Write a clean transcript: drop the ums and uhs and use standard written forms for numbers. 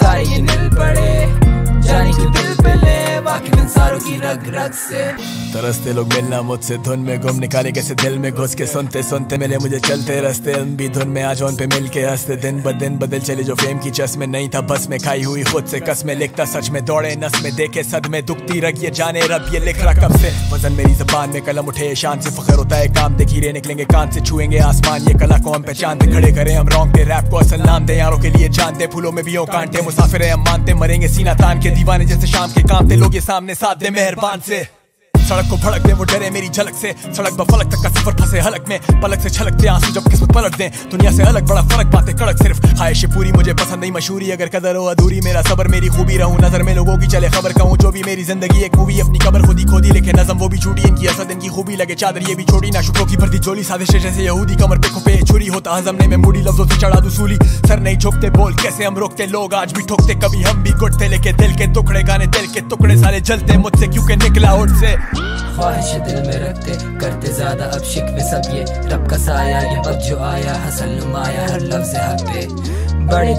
सारे ये नील पड़े, जानी क्यों दिल पे ले वाकिफ इंसानों की रग रग से। तरसते लोग मिलना मुझसे, धुन में गुम निकाले कैसे दिल में घुस के, सुनते सुनते मिले मुझे चलते रस्ते, लंबी धुन में आज उन पे मिल के हंसते, दिन ब दिन बदल चले जो फेम की चस में, नहीं था बस में खाई हुई खुद से कस में, लिखता सच में दौड़े नस में, देखे सद में दुखती रग ये जाने रब ये लिख रहा कब से, वजन मेरी ज़बान में कलम उठे शान से, फखर होता है काम दे, हीरे निकलेंगे कान से, छुएंगे आसमान ये कला को हम पहचानते, खड़े करें हम रोंगटे रैप को असल नाम दे, यारों के लिए जानते फूलों में भी हो कांटे, मुसाफिर है हम मानते, मरेंगे सीना तान के, दीवाने जैसे शाम के काम थे लोग ये सामने साथ दे मेहरबान से, सड़क को भड़क दे वो डरे मेरी झलक से, सड़क बफलक तक का सफर फंसे हलक में, पलक से छलकते आंसू जब किस्मत पलट दें, दुनिया से अलग बड़ा फर्क बातें कड़क, सिर्फ ख्वाहिश पूरी मुझे पसंद नहीं मशहूरी, अगर कदर हो अधूरी मेरा सबर मेरी खूबी, रहूं नजर में लोगों की चले खबर, कहूं जो भी मेरी जिंदगी एक मूवी, अपनी कबर खुद ही खोदी, लिखे नज़म वो भी झूठी, इनकी असद इनकी खूबी लगे चादर ये भी छोड़ी, ना शुक्रों की भरती झोली, साजिश जैसे यहूदी कमर पे खुपे छुरी, होता हजम में मूडी लफ्जों से चढ़ा दूसूली, सर नहीं झुकते बोल कैसे हम रोकते, लोग आज भी ठोकते, कभी हम भी घुटते, लेके दिल के टुकड़े गाने दिल के टुकड़े सारे जलते मुझसे क्योंकि निकला उठ से, ख्वाहिश दिल में रखते करते ज्यादा अब शिकवे सब ये, रब का साया ये अब जो आया हसल नुमाया हर लफ्ज़ हक पे बड़े